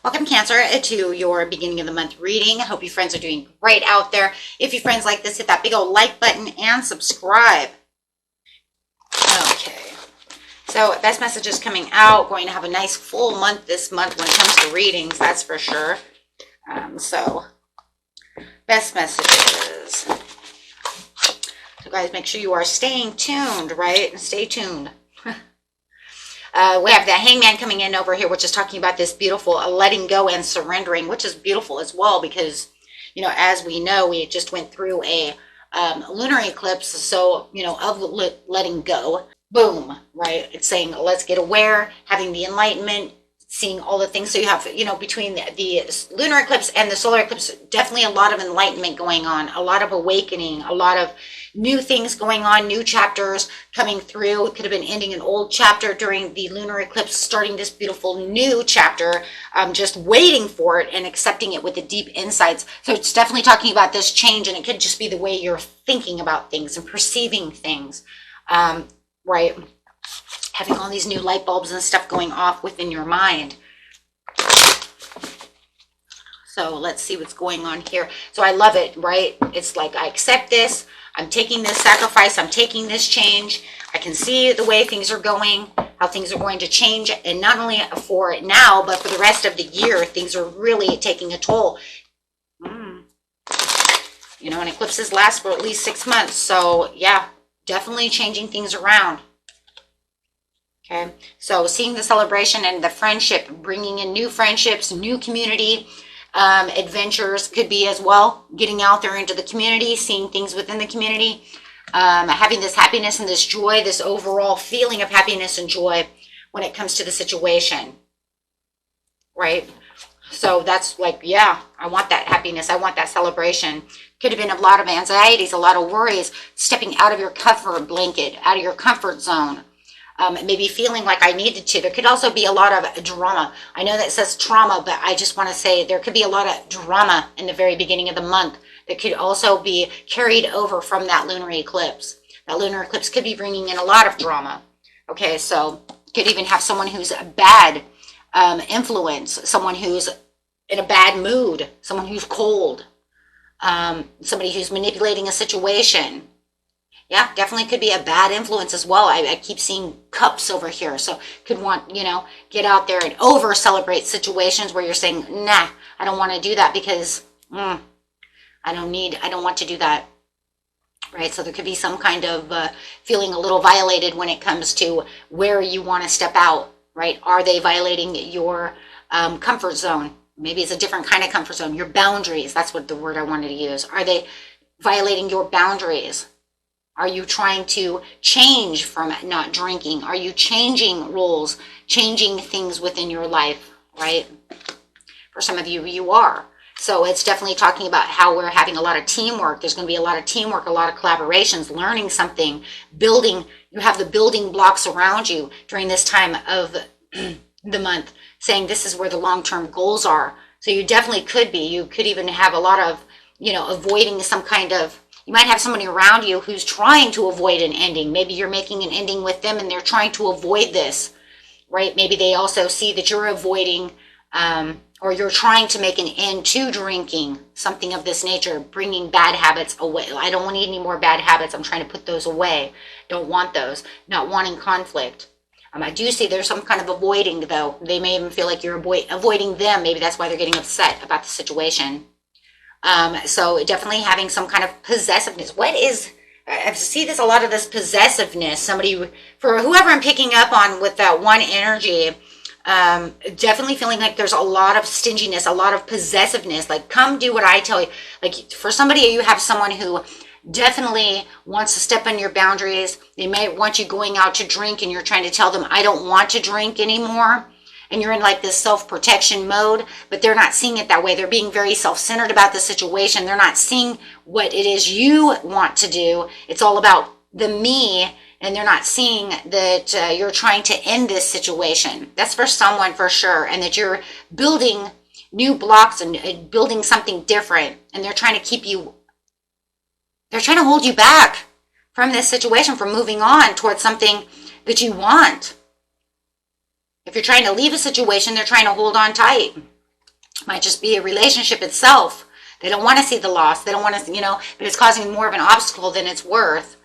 Welcome, Cancer, to your beginning of the month reading. I hope you friends are doing great out there. If you friends like this, hit that big old like button and subscribe. Okay, so best messages coming out. Going to have a nice full month this month when it comes to readings, that's for sure. So best messages. So guys, make sure you are staying tuned, right? Stay tuned. We have the Hangman coming in over here, which is talking about this beautiful letting go and surrendering, which is beautiful as well because, you know, as we know, we just went through a lunar eclipse, so, you know, of letting go. Boom, right? It's saying, let's get aware, having the enlightenment, seeing all the things. So you have, you know, between the lunar eclipse and the solar eclipse, definitely a lot of enlightenment going on, a lot of awakening, a lot of new things going on, new chapters coming through. It could have been ending an old chapter during the lunar eclipse, starting this beautiful new chapter, just waiting for it and accepting it with the deep insights. So it's definitely talking about this change, and it could just be the way you're thinking about things and perceiving things, right? Having all these new light bulbs and stuff going off within your mind. So let's see what's going on here. So I love it, right? It's like, I accept this. I'm taking this sacrifice. I'm taking this change. I can see the way things are going, how things are going to change. And not only for now, but for the rest of the year, things are really taking a toll. You know, and eclipses last for at least 6 months. So yeah, definitely changing things around. Okay, so seeing the celebration and the friendship, bringing in new friendships, new community, adventures could be as well, getting out there into the community, seeing things within the community, having this happiness and this joy, this overall feeling of happiness and joy when it comes to the situation, right? So that's like, yeah, I want that happiness. I want that celebration. Could have been a lot of anxieties, a lot of worries, stepping out of your comfort blanket, out of your comfort zone. Maybe feeling like I needed to. There could also be a lot of drama. I know that says trauma, but I just want to say there could be a lot of drama in the very beginning of the month that could also be carried over from that lunar eclipse. That lunar eclipse could be bringing in a lot of drama. Okay, so could even have someone who's a bad influence, someone who's in a bad mood, someone who's cold, somebody who's manipulating a situation. Yeah, definitely could be a bad influence as well. I keep seeing cups over here. So could want, you know, get out there and over celebrate situations where you're saying, nah, I don't want to do that because I don't want to do that. Right. So there could be some kind of feeling a little violated when it comes to where you want to step out. Right. Are they violating your comfort zone? Maybe it's a different kind of comfort zone. Your boundaries. That's what the word I wanted to use. Are they violating your boundaries? Are you trying to change from not drinking? Are you changing rules, changing things within your life, right? For some of you, you are. So it's definitely talking about how we're having a lot of teamwork. There's going to be a lot of teamwork, a lot of collaborations, learning something, building. You have the building blocks around you during this time of the month, saying this is where the long-term goals are. So you definitely could be. You could even have a lot of, you know, avoiding some kind of, you might have somebody around you who's trying to avoid an ending. Maybe you're making an ending with them and they're trying to avoid this, right? Maybe they also see that you're avoiding or you're trying to make an end to drinking, something of this nature, bringing bad habits away. I don't need any more bad habits. I'm trying to put those away. Don't want those. Not wanting conflict. I do see there's some kind of avoiding, though. They may even feel like you're avoiding them. Maybe that's why they're getting upset about the situation. So definitely having some kind of possessiveness. What is, I see this, a lot of this possessiveness. Somebody, for whoever I'm picking up on with that one energy, definitely feeling like there's a lot of stinginess, a lot of possessiveness. Like, come do what I tell you. Like, for somebody, you have someone who definitely wants to step on your boundaries. They might want you going out to drink and you're trying to tell them, I don't want to drink anymore. And you're in like this self-protection mode, but they're not seeing it that way. They're being very self-centered about the situation. They're not seeing what it is you want to do. It's all about the me, and they're not seeing that you're trying to end this situation. That's for someone for sure, and that you're building new blocks and building something different. And they're trying to keep you, they're trying to hold you back from this situation, from moving on towards something that you want. If you're trying to leave a situation, they're trying to hold on tight. Might just be a relationship itself. They don't want to see the loss. They don't want to, but it's causing more of an obstacle than it's worth.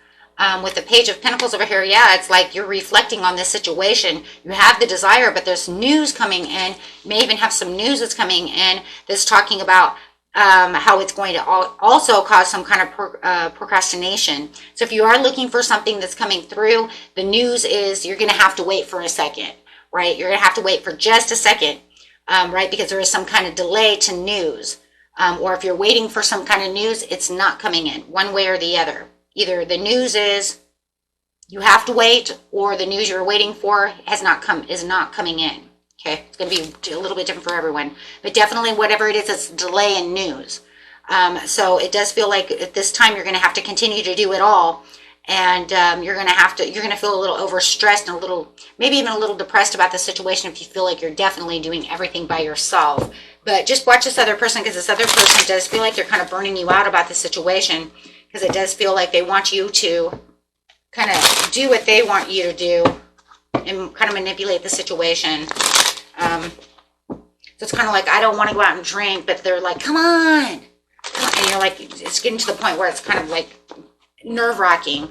With the Page of Pentacles over here, yeah, it's like you're reflecting on this situation. You have the desire, but there's news coming in. You may even have some news that's coming in that's talking about how it's going to also cause some kind of procrastination. So if you are looking for something that's coming through, the news is you're going to have to wait for a second, right? You're going to have to wait for just a second, right? Because there is some kind of delay to news. Or if you're waiting for some kind of news, it's not coming in one way or the other. Either the news is you have to wait, or the news you're waiting for is not coming in. Okay, it's going to be a little bit different for everyone, but definitely whatever it is, it's delay in news. So it does feel like at this time you're going to have to continue to do it all, and you're going to feel a little overstressed and maybe even a little depressed about the situation if you feel like you're definitely doing everything by yourself. But just watch this other person, because this other person does feel like they're kind of burning you out about the situation, because it does feel like they want you to kind of do what they want you to do and kind of manipulate the situation. So it's kind of like, I don't want to go out and drink, but they're like, come on. And you're like, it's getting to the point where it's kind of like nerve-wracking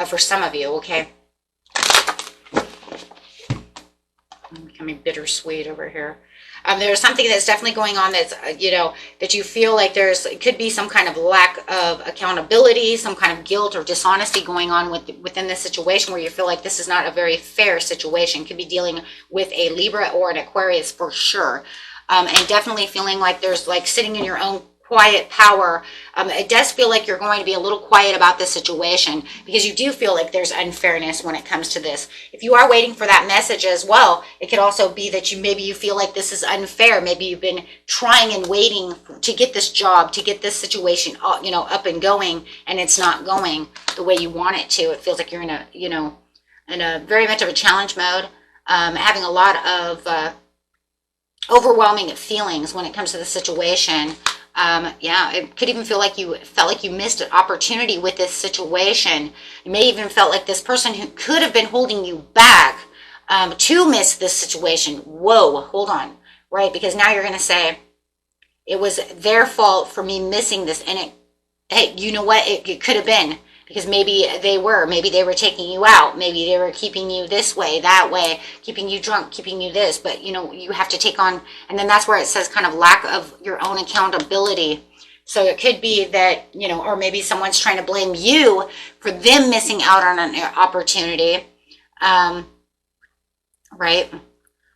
for some of you, okay? I'm becoming bittersweet over here. There's something that's definitely going on that's, that you feel like it could be some kind of lack of accountability, some kind of guilt or dishonesty going on within this situation, where you feel like this is not a very fair situation. Could be dealing with a Libra or an Aquarius for sure. And definitely feeling like there's like sitting in your own quiet power. It does feel like you're going to be a little quiet about this situation, because you do feel like there's unfairness when it comes to this. If you are waiting for that message as well, it could also be that maybe you feel like this is unfair. Maybe you've been trying and waiting to get this job, to get this situation, up and going, and it's not going the way you want it to. It feels like you're in a very much of a challenge mode, having a lot of overwhelming feelings when it comes to the situation. It could even feel like you felt like you missed an opportunity with this situation. You may even felt like this person who could have been holding you back to miss this situation. Whoa, hold on, right? Because now you're going to say, it was their fault for me missing this. And hey, you know what? It could have been. Because maybe they were taking you out. Maybe they were keeping you this way, that way, keeping you drunk, keeping you this. But, you have to take on, and then that's where it says kind of lack of your own accountability. So it could be that, or maybe someone's trying to blame you for them missing out on an opportunity, right?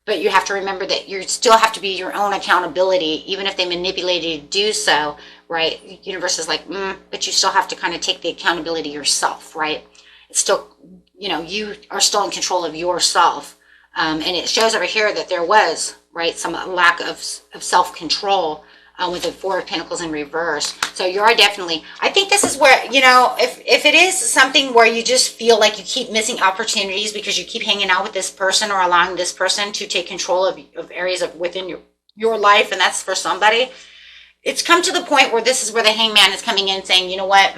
But you have to remember that you still have to be your own accountability, even if they manipulated you to do so, right? The universe is like, but you still have to kind of take the accountability yourself, right? It's still, you are still in control of yourself. And it shows over here that there was, right, some lack of self-control with the Four of Pentacles in reverse. So you are definitely, I think this is where, if it is something where you just feel like you keep missing opportunities because you keep hanging out with this person or allowing this person to take control of areas within your life, and that's for somebody, it's come to the point where this is where the Hangman is coming in saying, you know what,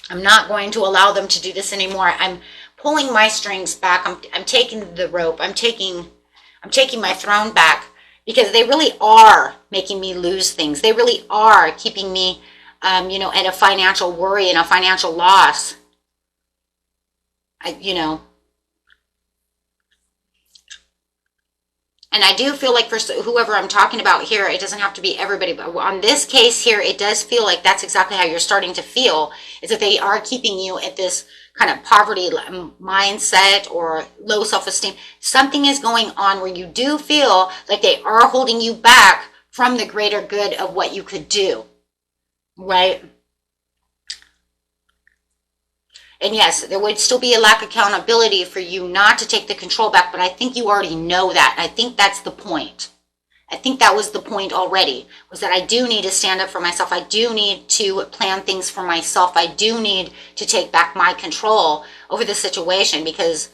I'm not going to allow them to do this anymore. I'm pulling my strings back. I'm taking the rope. I'm taking my throne back, because they really are making me lose things. They really are keeping me, at a financial worry and a financial loss. And I do feel like for whoever I'm talking about here, it doesn't have to be everybody, but on this case here, it does feel like that's exactly how you're starting to feel, is that they are keeping you at this kind of poverty mindset or low self-esteem. Something is going on where you do feel like they are holding you back from the greater good of what you could do, right? And yes, there would still be a lack of accountability for you not to take the control back, but I think you already know that. I think that's the point. I think that was the point already, was that I do need to stand up for myself. I do need to plan things for myself. I do need to take back my control over the situation, because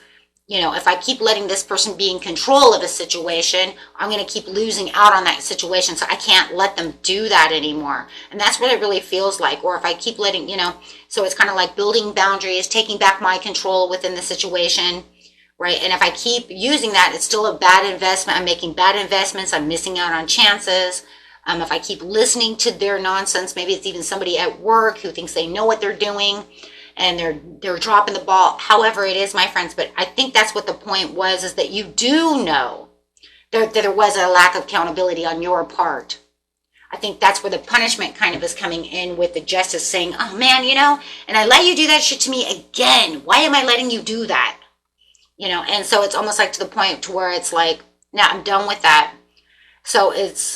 you know, if I keep letting this person be in control of a situation, I'm going to keep losing out on that situation. So I can't let them do that anymore. And that's what it really feels like. Or if I keep letting, you know, so it's kind of like building boundaries, taking back my control within the situation, right? And if I keep using that, it's still a bad investment. I'm making bad investments. I'm missing out on chances. If I keep listening to their nonsense, maybe it's even somebody at work who thinks they know what they're doing, and they're dropping the ball, however it is, my friends. But I think that's what the point was, is that you do know that there was a lack of accountability on your part. I think that's where the punishment kind of is coming in, with the justice saying, oh man, you know, and I let you do that shit to me again. Why am I letting you do that? You know, and so it's almost like to the point to where it's like, nah, I'm done with that. So it's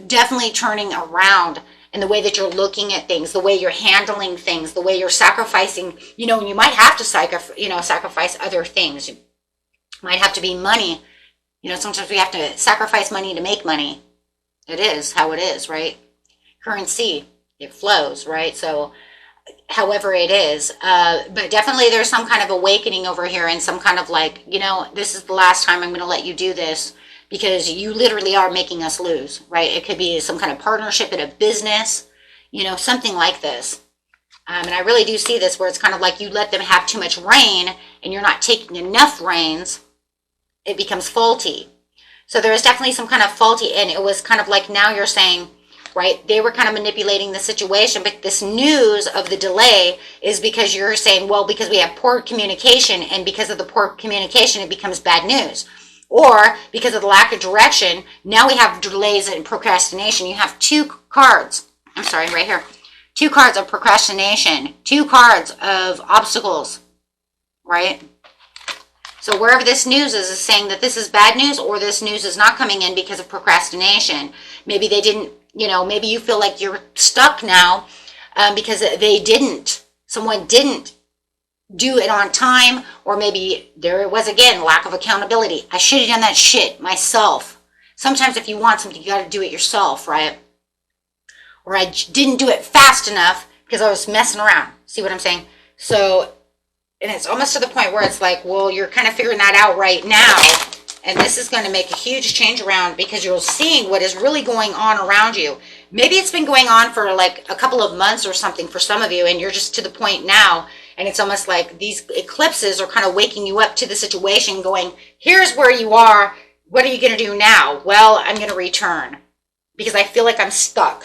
definitely turning around in the way that you're looking at things, the way you're handling things, the way you're sacrificing. You know, you might have to sacrifice other things. It might have to be money. You know, sometimes we have to sacrifice money to make money. It is how it is, right? Currency, it flows, right? So however it is, but definitely there's some kind of awakening over here, and some kind of like, you know, this is the last time I'm going to let you do this, because you literally are making us lose, right? It could be some kind of partnership in a business, you know, something like this. And I really do see this where it's kind of like you let them have too much reign and you're not taking enough reins. It becomes faulty. So there is definitely some kind of faulty, and it was kind of like, now you're saying, right, they were kind of manipulating the situation, but this news of the delay is because you're saying, well, because we have poor communication, and because of the poor communication, it becomes bad news. Or because of the lack of direction, now we have delays and procrastination. You have two cards. I'm sorry, right here. Two cards of procrastination. Two cards of obstacles, right? So wherever this news is saying that this is bad news, or this news is not coming in because of procrastination. Maybe they didn't, you know, maybe you feel like you're stuck now because someone didn't do it on time, or maybe there was, again, lack of accountability. I should have done that shit myself. Sometimes if you want something, you got to do it yourself, right? Or I didn't do it fast enough because I was messing around. See what I'm saying? So, and it's almost to the point where it's like, well, you're kind of figuring that out right now, and this is going to make a huge change around, because you're seeing what is really going on around you. Maybe it's been going on for like a couple of months or something for some of you, and you're just to the point now. And it's almost like these eclipses are kind of waking you up to the situation, going, here's where you are. What are you going to do now? Well, I'm going to return because I feel like I'm stuck.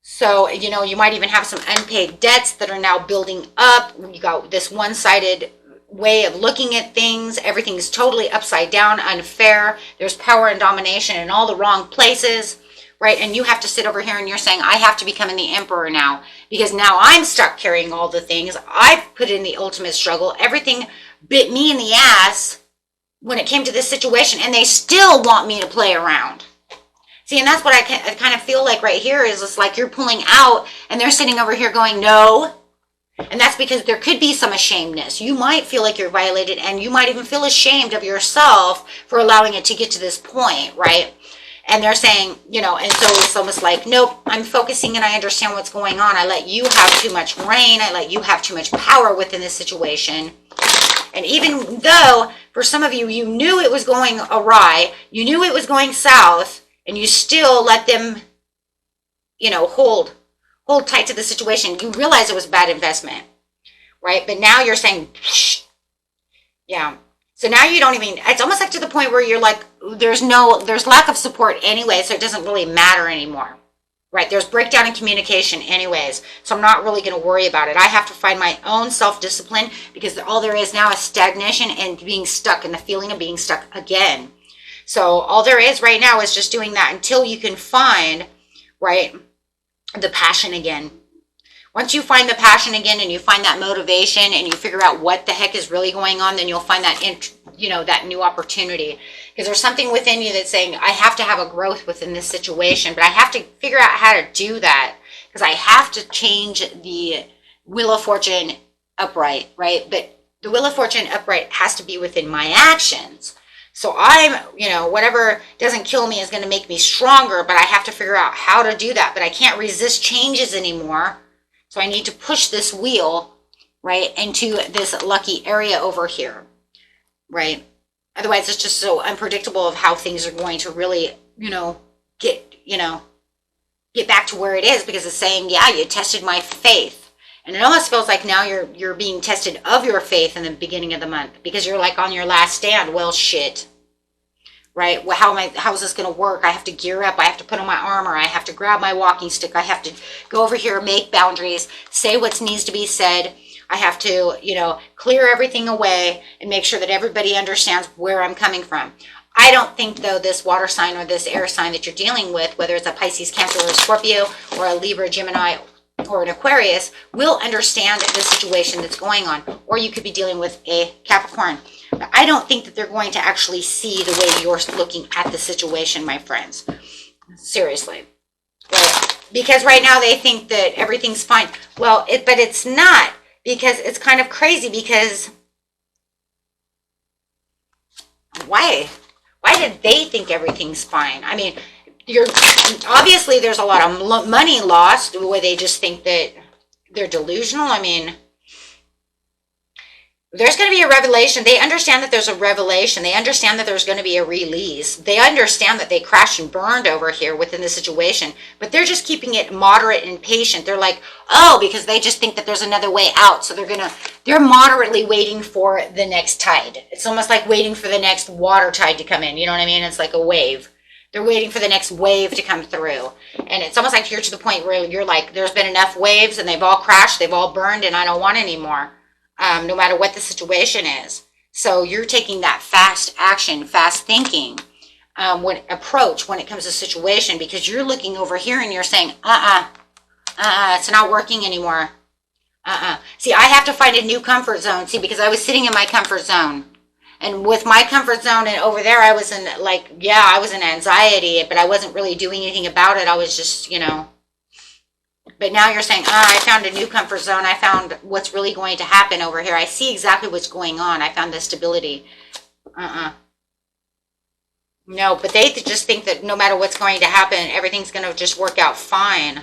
So, you know, you might even have some unpaid debts that are now building up. You got this one-sided way of looking at things. Everything's totally upside down, unfair. There's power and domination in all the wrong places. Right? And you have to sit over here and you're saying, I have to become the emperor now, because now I'm stuck carrying all the things. I've put in the ultimate struggle. Everything bit me in the ass when it came to this situation, and they still want me to play around. See, and that's what I kind of feel like right here is it's like you're pulling out and they're sitting over here going, no. And that's because there could be some ashamedness. You might feel like you're violated, and you might even feel ashamed of yourself for allowing it to get to this point, right? And they're saying, you know, and so it's almost like, nope, I'm focusing and I understand what's going on. I let you have too much reign. I let you have too much power within this situation. And even though for some of you, you knew it was going awry, you knew it was going south, and you still let them, you know, hold tight to the situation. You realize it was a bad investment, right? But now you're saying, psh, yeah. So now you don't even, it's almost like to the point where you're like, there's lack of support anyway, so it doesn't really matter anymore, right? There's breakdown in communication anyways, so I'm not really going to worry about it. I have to find my own self-discipline, because all there is now is stagnation and being stuck, and the feeling of being stuck again. So all there is right now is just doing that until you can find, right, the passion again. Once you find the passion again, and you find that motivation, and you figure out what the heck is really going on, then you'll find that, that new opportunity. Because there's something within you that's saying, I have to have a growth within this situation, but I have to figure out how to do that, because I have to change the Wheel of Fortune upright, right? But the Wheel of Fortune upright has to be within my actions. So I'm, whatever doesn't kill me is going to make me stronger, but I have to figure out how to do that. But I can't resist changes anymore. So I need to push this wheel, right, into this lucky area over here, right? Otherwise, it's just so unpredictable of how things are going to really, get back to where it is, because it's saying, yeah, you tested my faith. And it almost feels like now you're being tested of your faith in the beginning of the month, because you're like on your last stand. Well, shit, right? Well, how is this going to work? I have to gear up. I have to put on my armor. I have to grab my walking stick. I have to go over here, make boundaries, say what needs to be said. I have to, clear everything away and make sure that everybody understands where I'm coming from. I don't think, though, this water sign or this air sign that you're dealing with, whether it's a Pisces, Cancer, or a Scorpio, or a Libra, Gemini, or an Aquarius, will understand the situation that's going on. Or you could be dealing with a Capricorn. But I don't think that they're going to actually see the way you're looking at the situation, my friends. Seriously. Right? Because right now they think that everything's fine. Well, but it's not. Because it's kind of crazy, because why did they think everything's fine? I mean, obviously there's a lot of money lost, where they just think that they're delusional. I mean, there's going to be a revelation. They understand that there's a revelation. They understand that there's going to be a release. They understand that they crashed and burned over here within the situation, but they're just keeping it moderate and patient. They're like, oh, because they just think that there's another way out. So they're moderately waiting for the next tide. It's almost like waiting for the next water tide to come in. You know what I mean? It's like a wave. They're waiting for the next wave to come through. And it's almost like you're to the point where you're like, there's been enough waves and they've all crashed, they've all burned, and I don't want any more. No matter what the situation is. So you're taking that fast action, fast thinking approach when it comes to situation, because you're looking over here and you're saying, it's not working anymore. See, I have to find a new comfort zone. See, because I was sitting in my comfort zone. And with my comfort zone and over there, I was in I was in anxiety, but I wasn't really doing anything about it. I was just, But now you're saying, I found a new comfort zone. I found what's really going to happen over here. I see exactly what's going on. I found the stability. No, but they just think that no matter what's going to happen, everything's going to just work out fine.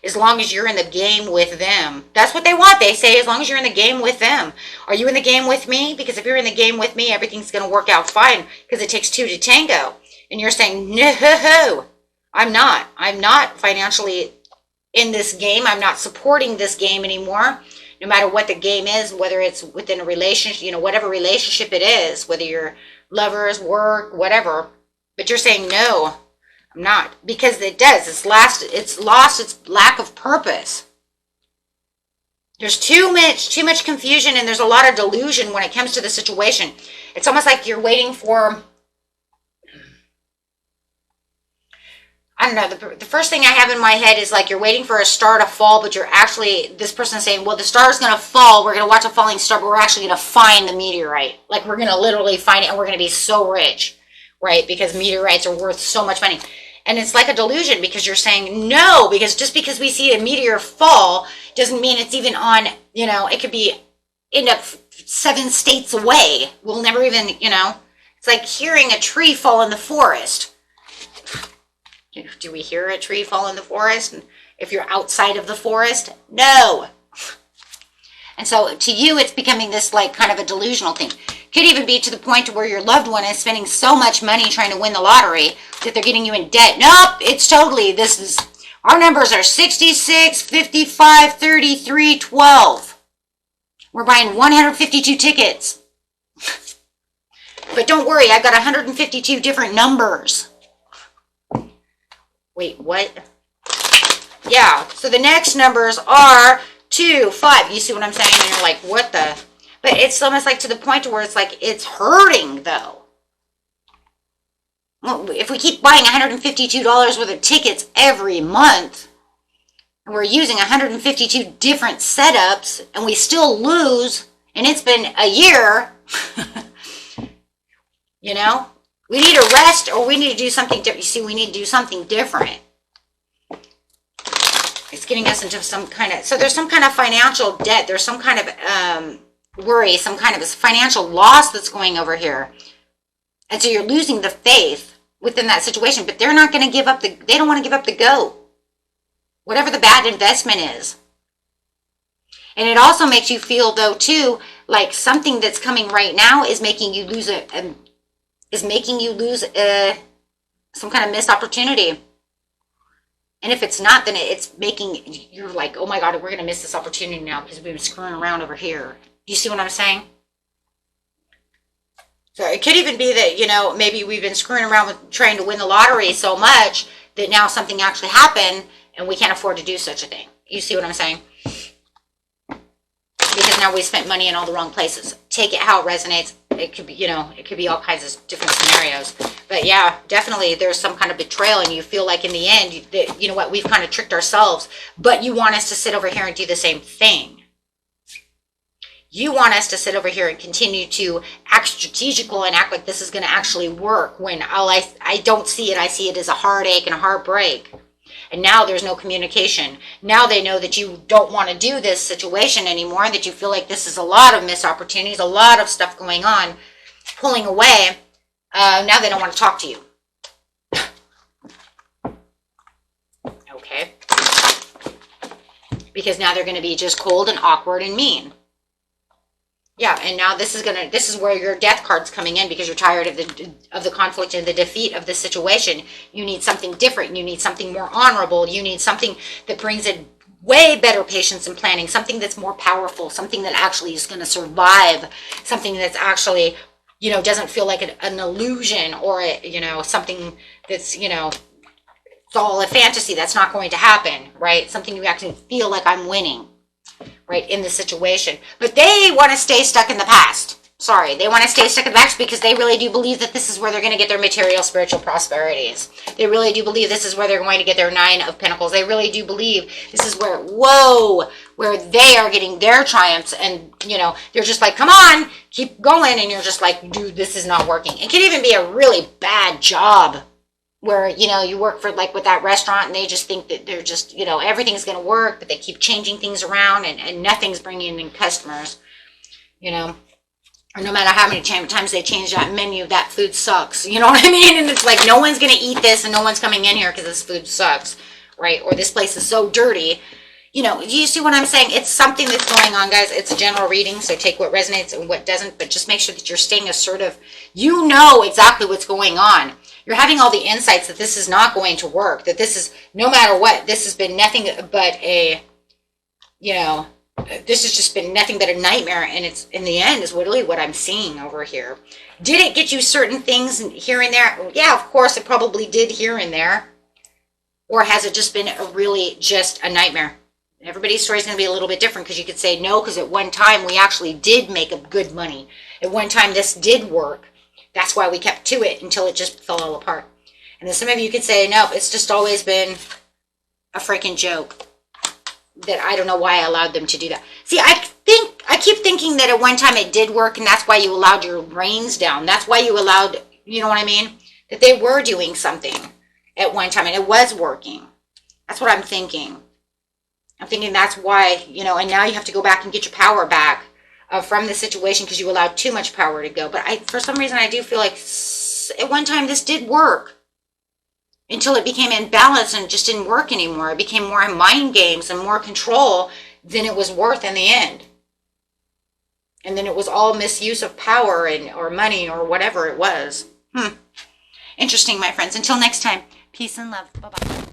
As long as you're in the game with them. That's what they want. They say, as long as you're in the game with them. Are you in the game with me? Because if you're in the game with me, everything's going to work out fine, because it takes two to tango. And you're saying, no, I'm not. I'm not financially in this game. I'm not supporting this game anymore. No matter what the game is, whether it's within a relationship, whatever relationship it is, whether you're lovers, work, whatever. But you're saying, no, I'm not. Because it does. It's lost its lack of purpose. There's too much confusion, and there's a lot of delusion when it comes to the situation. It's almost like you're waiting for, I don't know, the first thing I have in my head is like you're waiting for a star to fall, but you're actually, this person's saying, well, the star's going to fall, we're going to watch a falling star, but we're actually going to find the meteorite. Like, we're going to literally find it, and we're going to be so rich, right? Because meteorites are worth so much money. And it's like a delusion, because you're saying, no, because just because we see a meteor fall doesn't mean it's even on, it could be end up 7 states away. We'll never even, it's like hearing a tree fall in the forest. Do we hear a tree fall in the forest? If you're outside of the forest? No. And so to you, it's becoming this like kind of a delusional thing. Could even be to the point where your loved one is spending so much money trying to win the lottery that they're getting you in debt. Nope, it's totally, our numbers are 66, 55, 33, 12. We're buying 152 tickets. But don't worry, I've got 152 different numbers. Wait, what? Yeah, so the next numbers are 2, 5. You see what I'm saying? And you're like, what the? But it's almost like to the point where it's like, it's hurting, though. Well, if we keep buying $152 worth of tickets every month, and we're using 152 different setups, and we still lose, and it's been a year, we need a rest, or we need to do something different. You see, we need to do something different. It's getting us into some kind of, so there's some kind of financial debt. There's some kind of worry, some kind of financial loss that's going over here. And so you're losing the faith within that situation, but they're not going to give up they don't want to give up the goat. Whatever the bad investment is. And it also makes you feel, though, too, like something that's coming right now is making you lose some kind of missed opportunity. And if it's not, then it's making, you're like, oh my God, we're going to miss this opportunity now because we've been screwing around over here. Do you see what I'm saying? So it could even be that, you know, maybe we've been screwing around with trying to win the lottery so much that now something actually happened and we can't afford to do such a thing. You see what I'm saying? Because now we spent money in all the wrong places. Take it how it resonates. It could be, you know, it could be all kinds of different scenarios. But yeah, definitely there's some kind of betrayal and you feel like in the end, you know what, we've kind of tricked ourselves, but you want us to sit over here and do the same thing. You want us to sit over here and continue to act strategical and act like this is going to actually work when I don't see it. I see it as a heartache and a heartbreak. And now there's no communication. Now they know that you don't want to do this situation anymore, that you feel like this is a lot of missed opportunities, a lot of stuff going on, pulling away. Now they don't want to talk to you. Okay. Because now they're going to be just cold and awkward and mean. Yeah, and now this is where your death card's coming in because you're tired of the conflict and the defeat of the situation. You need something different. You need something more honorable. You need something that brings in way better patience and planning, something that's more powerful, something that actually is going to survive, something that's actually, you know, doesn't feel like an illusion or, you know, something that's, you know, it's all a fantasy. That's not going to happen, right? Something you actually feel like I'm winning. Right, in the situation. But they want to stay stuck in the past. Sorry, they want to stay stuck in the past because they really do believe that this is where they're going to get their material, spiritual prosperities. They really do believe this is where they're going to get their 9 of Pentacles. They really do believe this is where, where they are getting their triumphs. And, you know, they're just like, come on, keep going. And you're just like, dude, this is not working. It could even be a really bad job where, you know, you work for like with that restaurant and they just think that they're just, you know, everything's going to work, but they keep changing things around and nothing's bringing in customers, you know, or no matter how many times they change that menu, that food sucks. You know what I mean? And it's like, no one's going to eat this and no one's coming in here because this food sucks, right? Or this place is so dirty. You know, you see what I'm saying? It's something that's going on, guys. It's a general reading, so take what resonates and what doesn't, but just make sure that you're staying assertive. You know exactly what's going on. You're having all the insights that this is not going to work, that this is, no matter what, this has been nothing but a, you know, this has just been nothing but a nightmare, and it's, in the end, is literally what I'm seeing over here. Did it get you certain things here and there? Yeah, of course, it probably did here and there. Or has it just been just a nightmare? Everybody's story is going to be a little bit different because you could say no, because at one time we actually did make a good money. At one time this did work. That's why we kept to it until it just fell all apart. And then some of you could say, no, it's just always been a freaking joke. That I don't know why I allowed them to do that. See, I keep thinking that at one time it did work, and that's why you allowed your reins down. That's why you allowed, you know what I mean? That they were doing something at one time, and it was working. That's what I'm thinking. I'm thinking that's why, you know, and now you have to go back and get your power back from the situation because you allowed too much power to go. But for some reason, I do feel like at one time this did work until it became imbalanced and it just didn't work anymore. It became more mind games and more control than it was worth in the end. And then it was all misuse of power or money or whatever it was. Interesting, my friends. Until next time, peace and love. Bye-bye.